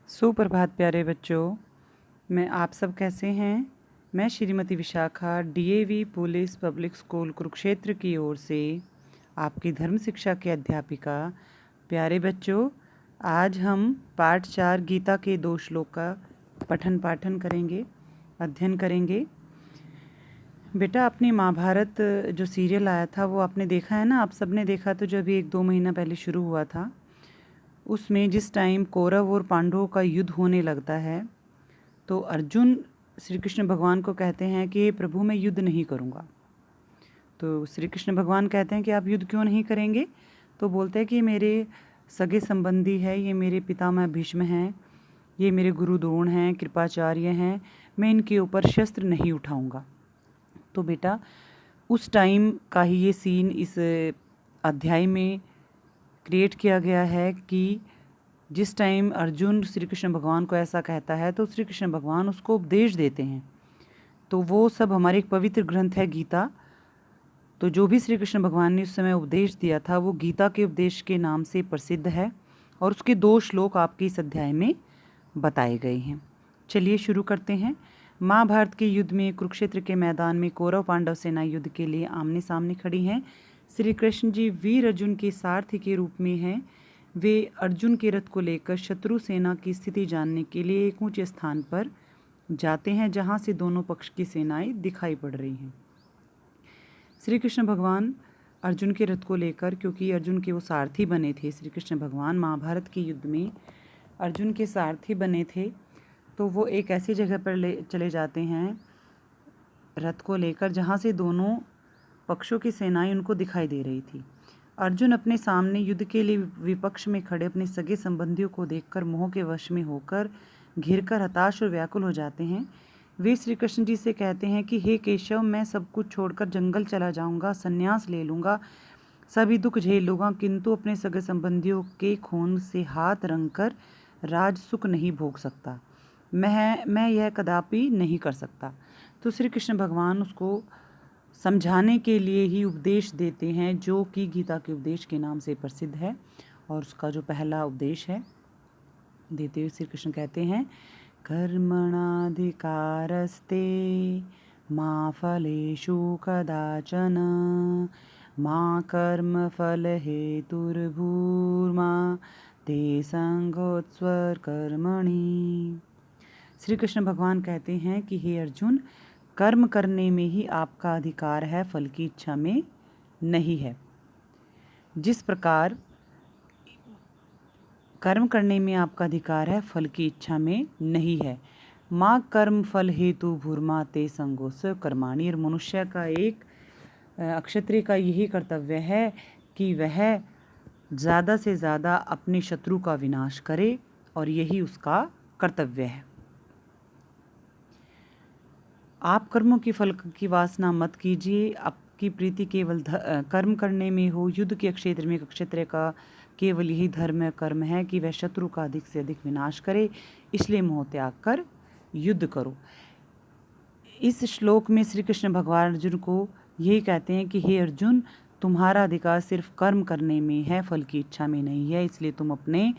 सुप्रभात प्यारे बच्चों। मैं आप सब कैसे हैं। मैं Shrimati Vishakha DAV police public school Kurukshetra की ओर से आपकी धर्म शिक्षा की अध्यापिका। प्यारे बच्चों, आज हम पाठ 4 गीता के 2 श्लोक का पठन पाठन करेंगे, अध्ययन करेंगे। बेटा, अपनी महाभारत जो सीरियल आया था वो आपने देखा है ना? आप सबने देखा तो जो अभी 1-2 महीना पहले शुरू हुआ था, उसमें जिस टाइम कौरव और पांडवों का युद्ध होने लगता है तो अर्जुन श्री कृष्ण भगवान को कहते हैं कि प्रभु मैं युद्ध नहीं करूँगा। तो श्री कृष्ण भगवान कहते हैं कि आप युद्ध क्यों नहीं करेंगे? तो बोलते हैं कि मेरे सगे संबंधी है, ये मेरे पितामह भीष्म हैं, ये मेरे गुरु द्रोण हैं, कृपाचार्य हैं, मैं इनके ऊपर शस्त्र नहीं उठाऊँगा। तो बेटा, उस टाइम का ही ये सीन इस अध्याय में क्रिएट किया गया है कि जिस टाइम अर्जुन श्री कृष्ण भगवान को ऐसा कहता है तो श्री कृष्ण भगवान उसको उपदेश देते हैं। तो वो सब हमारे एक पवित्र ग्रंथ है गीता। तो जो भी श्री कृष्ण भगवान ने उस समय उपदेश दिया था वो गीता के उपदेश के नाम से प्रसिद्ध है और उसके 2 श्लोक आपके इस अध्याय में बताए गए हैं। चलिए शुरू करते हैं। महाभारत के युद्ध में कुरुक्षेत्र के मैदान में कौरव पांडव सेना युद्ध के लिए आमने सामने खड़ी हैं। श्री कृष्ण जी वीर अर्जुन के सारथी के रूप में हैं। वे अर्जुन के रथ को लेकर शत्रु सेना की स्थिति जानने के लिए एक ऊंचे स्थान पर जाते हैं जहां से दोनों पक्ष की सेनाएं दिखाई पड़ रही हैं। श्री कृष्ण भगवान अर्जुन के रथ को लेकर, क्योंकि अर्जुन के वो सारथी बने थे, श्री कृष्ण भगवान महाभारत के युद्ध में अर्जुन के सारथी बने थे, तो वो एक ऐसी जगह पर चले जाते हैं रथ को लेकर जहाँ से दोनों पक्षों की सेनाएं उनको दिखाई दे रही थी। अर्जुन अपने सामने युद्ध के लिए विपक्ष में खड़े अपने सगे संबंधियों को देखकर मोह के वश में होकर घिरकर हताश और व्याकुल हो जाते हैं। वे श्री कृष्ण जी से कहते हैं कि हे केशव, मैं सब कुछ छोड़कर जंगल चला जाऊंगा, संन्यास ले लूँगा, सभी दुख झेल लूँगा, किंतु अपने सगे संबंधियों के खून से हाथ रंग कर राज सुख नहीं भोग सकता। मैं यह कदापि नहीं कर सकता। तो श्री कृष्ण भगवान उसको समझाने के लिए ही उपदेश देते हैं जो कि गीता के उपदेश के नाम से प्रसिद्ध है। और उसका जो पहला उपदेश है देते हुए श्री कृष्ण कहते हैं, कर्मणाधिकारस्ते मा फलेषु कदाचन मा कर्म फल हेतुर्भूर्मा ते संगोत्स्वर कर्मणि। श्री कृष्ण भगवान कहते हैं कि हे अर्जुन, कर्म करने में ही आपका अधिकार है, फल की इच्छा में नहीं है। जिस प्रकार कर्म करने में आपका अधिकार है, फल की इच्छा में नहीं है। माँ कर्म फल हेतु भूर्मा ते संगोस कर्माणि। और मनुष्य का एक अक्षत्रिय का यही कर्तव्य है कि वह ज़्यादा से ज़्यादा अपने शत्रु का विनाश करे, और यही उसका कर्तव्य है। आप कर्मों की फल की वासना मत कीजिए, आपकी प्रीति केवल कर्म करने में हो। युद्ध के क्षेत्र में क्षत्रिय का केवल यही धर्म कर्म है कि वह शत्रु का अधिक से अधिक विनाश करे, इसलिए मोह त्याग कर युद्ध करो। इस श्लोक में श्री कृष्ण भगवान अर्जुन को यही कहते हैं कि हे अर्जुन, तुम्हारा अधिकार सिर्फ कर्म करने में है, फल की इच्छा में नहीं है। इसलिए तुम अपने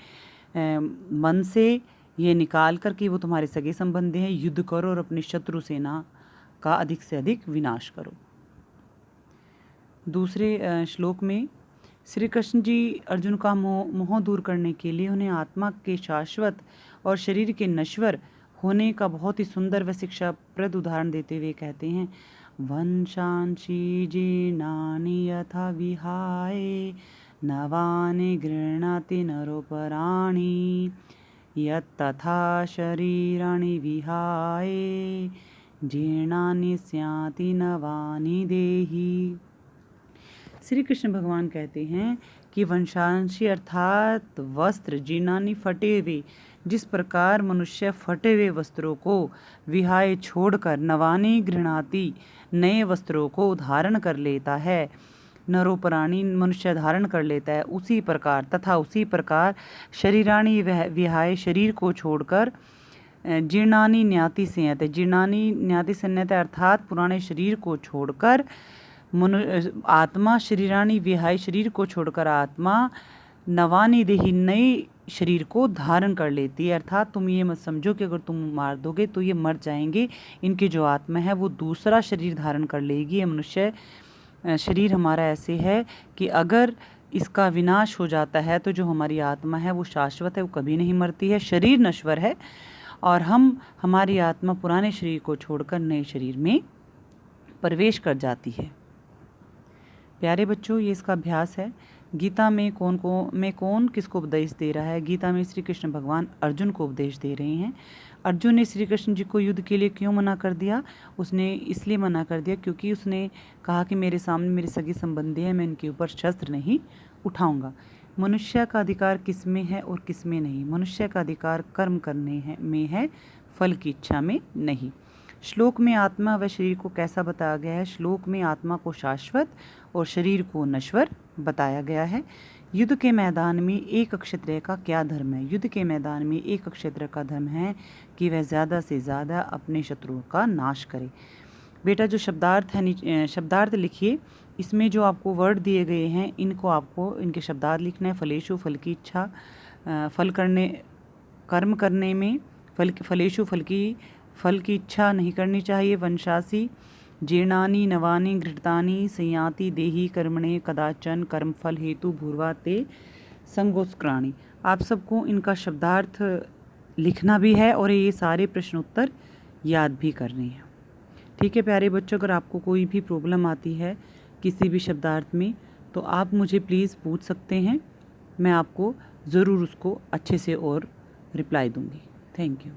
मन से ये निकाल कर कि वो तुम्हारे सगे संबंधी हैं, युद्ध करो और अपनी शत्रु सेना का अधिक से अधिक विनाश करो। दूसरे श्लोक में श्री कृष्ण जी अर्जुन का मोह दूर करने के लिए उन्हें आत्मा के शाश्वत और शरीर के नश्वर होने का बहुत ही सुंदर व शिक्षाप्रद उदाहरण देते हुए कहते हैं, वंशांशी जीर्णानि यथा विहाय नवानि गृह्णाति नरोपराणि यत्तथा शरीराणि विहाय जीर्णानि स्याति नवानि देहि। श्री कृष्ण भगवान कहते हैं कि वंशांशी अर्थात वस्त्र, जीर्णानि फटे हुए, जिस प्रकार मनुष्य फटे हुए वस्त्रों को विहाय छोड़कर नवानि गृह्णाति नए वस्त्रों को धारण कर लेता है, नरोपराणी मनुष्य धारण कर लेता है, उसी प्रकार शरीराणी विहाय शरीर को छोड़कर जीर्णानि न्याति संयत, जीर्णानि न्याति संयत अर्थात पुराने शरीर को छोड़कर आत्मा, शरीराणी विहाय शरीर को छोड़कर आत्मा नवानि देहि नई शरीर को धारण कर लेती है। अर्थात तुम ये मत समझो कि अगर तुम मार दोगे तो ये मर जाएंगे, इनकी जो आत्मा है वो दूसरा शरीर धारण कर लेगी। ये मनुष्य शरीर हमारा ऐसे है कि अगर इसका विनाश हो जाता है तो जो हमारी आत्मा है वो शाश्वत है, वो कभी नहीं मरती है। शरीर नश्वर है और हमारी आत्मा पुराने शरीर को छोड़कर नए शरीर में प्रवेश कर जाती है। प्यारे बच्चों, ये इसका अभ्यास है। गीता में कौन किसको उपदेश दे रहा है? गीता में श्री कृष्ण भगवान अर्जुन को उपदेश दे रहे हैं। अर्जुन ने श्री कृष्ण जी को युद्ध के लिए क्यों मना कर दिया? उसने इसलिए मना कर दिया क्योंकि उसने कहा कि मेरे सामने मेरे सगे संबंधी हैं, मैं इनके ऊपर शस्त्र नहीं उठाऊंगा। मनुष्य का अधिकार किस में है और किस में नहीं? मनुष्य का अधिकार कर्म करने में है, फल की इच्छा में नहीं। श्लोक में आत्मा व शरीर को कैसा बताया गया है? श्लोक में आत्मा को शाश्वत और शरीर को नश्वर बताया गया है। युद्ध के मैदान में एक क्षत्रिय का क्या धर्म है? युद्ध के मैदान में एक क्षत्रिय का धर्म है कि वह ज़्यादा से ज़्यादा अपने शत्रुओं का नाश करे। बेटा, जो शब्दार्थ है शब्दार्थ लिखिए। इसमें जो आपको वर्ड दिए गए हैं इनको आपको इनके शब्दार्थ लिखना है। फलेशु, फल की इच्छा, कर्म करने में फलेशु, फल की इच्छा नहीं करनी चाहिए। वंशासी, जीर्णानि नवानि घृतानि संयाति देहि कर्मणे कदाचन कर्मफल हेतु भूर्वा ते संगोस्क्राणि। आप सबको इनका शब्दार्थ लिखना भी है और ये सारे प्रश्न उत्तर याद भी करने हैं। ठीक है प्यारे बच्चों, अगर आपको कोई भी प्रॉब्लम आती है किसी भी शब्दार्थ में तो आप मुझे प्लीज़ पूछ सकते हैं। मैं आपको ज़रूर उसको अच्छे से और रिप्लाई दूँगी। Thank you.